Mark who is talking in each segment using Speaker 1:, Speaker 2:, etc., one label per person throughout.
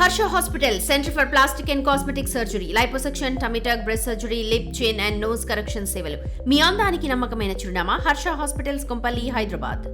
Speaker 1: Harsha Hospital, Center for Plastic and Cosmetic Surgery, Liposuction, Tummy tuck, breast surgery, lip, chin and nose correction సేవలు. మీ అందానికి నమ్మకమైన చిరునామా Harsha hospitals Kompally Hyderabad.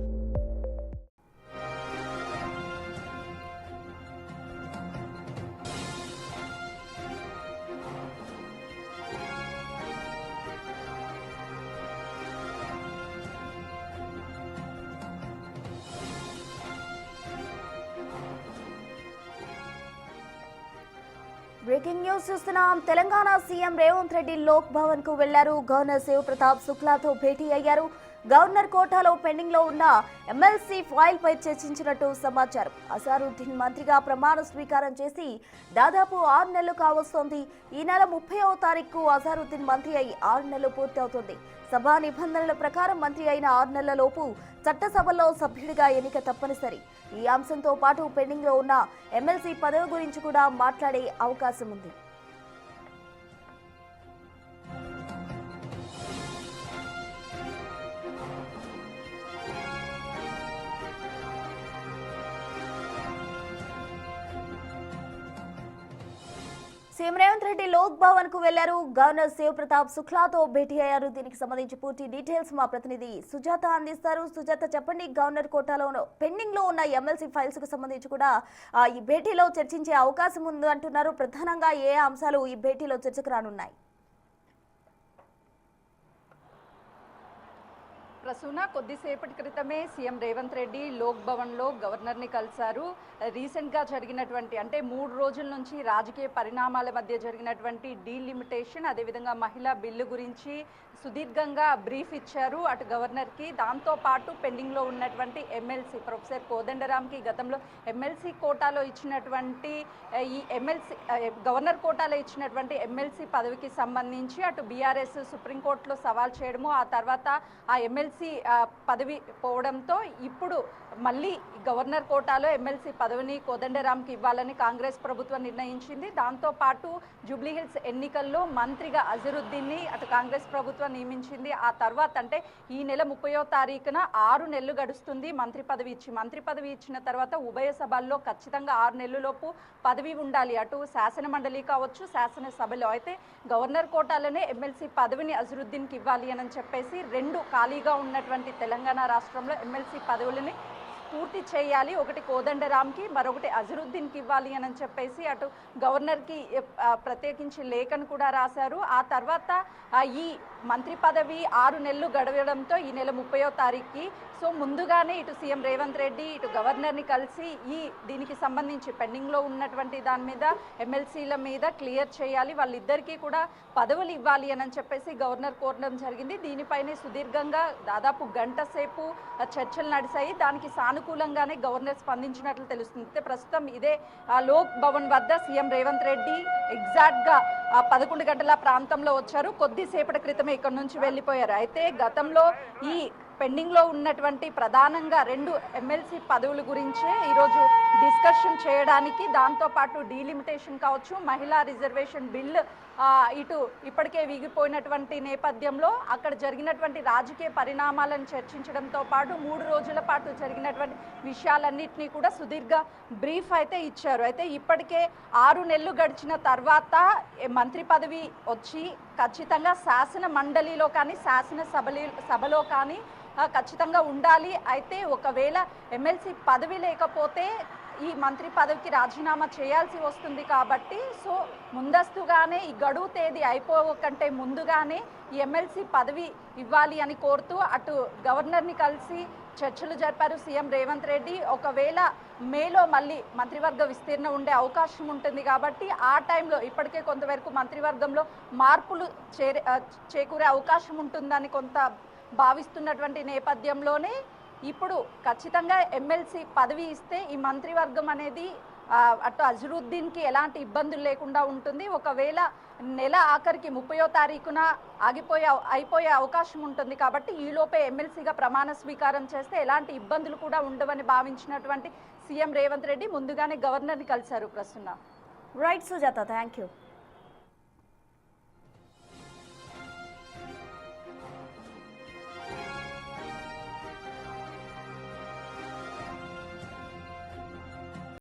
Speaker 2: Breaking news చూస్తున్నాం. Telangana CM Revanth Reddy Lok Bhavan కు వెళ్లారు. Governor Shiv Pratap శుక్లాతో భేటీ అయ్యారు. గవర్నర్ కోటాలో పెండింగ్ లో ఉన్న ఎమ్మెల్సీ ఫైల్ పై చర్చించినట్టు సమాచారం. అజారుద్దీన్ మంత్రిగా ప్రమాణ స్వీకారం చేసి దాదాపు 6 నెలలు కావస్తోంది. ఈ నెల 30వ తారీఖు అజారుద్దీన్ మంత్రి అయి 6 నెలలు పూర్తి అవుతుంది. సభా నిబంధనల ప్రకారం మంత్రి అయిన 6 నెలలలోపు చట్టసభలో సభ్యుడిగా ఎన్నిక తప్పనిసరి. ఈ అంశంతో పాటు పెండింగ్ లో ఉన్న ఎమ్మెల్సీ పదవి గురించి కూడా మాట్లాడే అవకాశం ఉంది. సీఎం రేవంత్ రెడ్డి లోక్ భవన్ కు వెళ్లారు. గవర్నర్ శివ్ ప్రతాప్ శుక్లాతో భేటీ అయ్యారు. దీనికి సంబంధించి పూర్తి డీటెయిల్స్ మా ప్రతినిధి సుజాత అందిస్తారు. సుజాత, చెప్పండి, గవర్నర్ కోటాలో పెండింగ్ లో ఉన్న ఎమ్మెల్సీ ఫైల్స్ కు సంబంధించి కూడా ఈ భేటీలో చర్చించే అవకాశం ఉంది అంటున్నారు. ప్రధానంగా ఏ అంశాలు ఈ భేటీలో చర్చకు రానున్నాయి?
Speaker 3: ప్రసూన, కొద్దిసేపటి క్రితమే సీఎం రేవంత్ రెడ్డి లోక్ భవన్లో గవర్నర్ని కలిశారు. రీసెంట్గా జరిగినటువంటి అంటే 3 రోజుల నుంచి రాజకీయ పరిణామాల మధ్య జరిగినటువంటి డీలిమిటేషన్, అదేవిధంగా మహిళా బిల్లు గురించి సుదీర్ఘంగా బ్రీఫ్ ఇచ్చారు అటు గవర్నర్కి. దాంతోపాటు పెండింగ్లో ఉన్నటువంటి ఎమ్మెల్సీ ప్రొఫెసర్ కోదండరామ్కి గతంలో ఎమ్మెల్సీ కోటాలో ఇచ్చినటువంటి గవర్నర్ కోటాలో ఇచ్చినటువంటి ఎమ్మెల్సీ పదవికి సంబంధించి అటు బీఆర్ఎస్ సుప్రీంకోర్టులో సవాల్ చేయడము, ఆ తర్వాత ఆ ఎమ్మెల్సీ పదవి పోవడంతో ఇప్పుడు మళ్ళీ గవర్నర్ కోటాలో ఎమ్మెల్సీ పదవిని కోదండరామ్కి ఇవ్వాలని కాంగ్రెస్ ప్రభుత్వం నిర్ణయించింది. దాంతోపాటు జూబ్లీహిల్స్ ఎన్నికల్లో మంత్రిగా అజరుద్దీన్ని అటు కాంగ్రెస్ ప్రభుత్వం నియమించింది. ఆ తర్వాత అంటే ఈ నెల 30వ తారీఖున 6 నెలలు గడుస్తుంది మంత్రి పదవి ఇచ్చి. మంత్రి పదవి ఇచ్చిన తర్వాత ఉభయ సభల్లో ఖచ్చితంగా 6 నెలలలోపు పదవి ఉండాలి, అటు శాసన మండలి కావచ్చు శాసనసభలో. అయితే గవర్నర్ కోటాలోనే ఎమ్మెల్సీ పదవిని అజరుద్దీన్కి ఇవ్వాలి అని చెప్పేసి 2 ఖాళీగా ఉన్నటువంటి తెలంగాణ రాష్ట్రంలో ఎమ్మెల్సీ పదవులని పూర్తి చేయాలి, ఒకటి కోదండరామ్కి మరొకటి అజరుద్దీన్కి ఇవ్వాలి అని చెప్పేసి అటు గవర్నర్కి ప్రత్యేకించి లేఖను కూడా రాశారు. ఆ తర్వాత ఈ మంత్రి పదవి 6 నెలలు గడవడంతో ఈ నెల 30వ తారీఖుకి సో ముందుగానే ఇటు సీఎం రేవంత్ రెడ్డి ఇటు గవర్నర్ని కలిసి దీనికి సంబంధించి పెండింగ్లో ఉన్నటువంటి దాని మీద ఎమ్మెల్సీల మీద క్లియర్ చేయాలి, వాళ్ళిద్దరికీ కూడా పదవులు ఇవ్వాలి అని చెప్పేసి గవర్నర్ కోరడం జరిగింది. దీనిపైనే సుదీర్ఘంగా దాదాపు గంట సేపు చర్చలు నడిచాయి. దానికి సానుకూలంగానే గవర్నర్ స్పందించినట్లు తెలుస్తుంది. ప్రస్తుతం ఇదే లోక్ భవన్ వద్ద సీఎం రేవంత్ రెడ్డి ఎగ్జాక్ట్గా 11 గంటల ప్రాంతంలో వచ్చారు. కొద్దిసేపటి క్రితమే ఇక్కడ నుంచి వెళ్ళిపోయారు. అయితే గతంలో ఈ పెండింగ్లో ఉన్నటువంటి ప్రధానంగా 2 ఎమ్మెల్సీ పదవుల గురించే ఈరోజు డిస్కషన్ చేయడానికి, దాంతోపాటు డీలిమిటేషన్ కావచ్చు, మహిళా రిజర్వేషన్ బిల్ ఇటు ఇప్పటికే వీగిపోయినటువంటి నేపథ్యంలో అక్కడ జరిగినటువంటి రాజకీయ పరిణామాలను చర్చించడంతో పాటు 3 రోజుల పాటు జరిగినటువంటి విషయాలన్నింటినీ కూడా సుదీర్ఘ బ్రీఫ్ అయితే ఇచ్చారు. అయితే ఇప్పటికే 6 నెలలు గడిచిన తర్వాత మంత్రి పదవి వచ్చి ఖచ్చితంగా శాసన మండలిలో కానీ సభలో కానీ ఖచ్చితంగా ఉండాలి. అయితే ఒకవేళ ఎమ్మెల్సీ పదవి లేకపోతే ఈ మంత్రి పదవికి రాజీనామా చేయాల్సి వస్తుంది. కాబట్టి సో ముందస్తుగానే ఈ గడువు తేదీ అయిపోకంటే ముందుగానే ఈ ఎమ్మెల్సీ పదవి ఇవ్వాలి అని కోరుతూ అటు గవర్నర్ని కలిసి చర్చలు జరిపారు సీఎం రేవంత్ రెడ్డి. ఒకవేళ మేలో మళ్ళీ మంత్రివర్గ విస్తీర్ణ ఉండే అవకాశం ఉంటుంది కాబట్టి ఆ టైంలో ఇప్పటికే కొంతవరకు మంత్రివర్గంలో మార్పులు చేకూరే అవకాశం ఉంటుందని కొంత భావిస్తున్నటువంటి నేపథ్యంలోనే ఇప్పుడు ఖచ్చితంగా ఎమ్మెల్సీ పదవి ఇస్తే ఈ మంత్రివర్గం అనేది అటు అజరుద్దీన్కి ఎలాంటి ఇబ్బందులు లేకుండా ఉంటుంది. ఒకవేళ నెల ఆఖరికి 30వ తారీఖున అయిపోయే అవకాశం ఉంటుంది. కాబట్టి ఈలోపే ఎమ్మెల్సీగా ప్రమాణ స్వీకారం చేస్తే ఎలాంటి ఇబ్బందులు కూడా ఉండవని భావించినటువంటి సీఎం రేవంత్ రెడ్డి ముందుగానే గవర్నర్ని కలిశారు. ప్రస్తుతం
Speaker 2: రైట్ సుజాత, థ్యాంక్ యూ.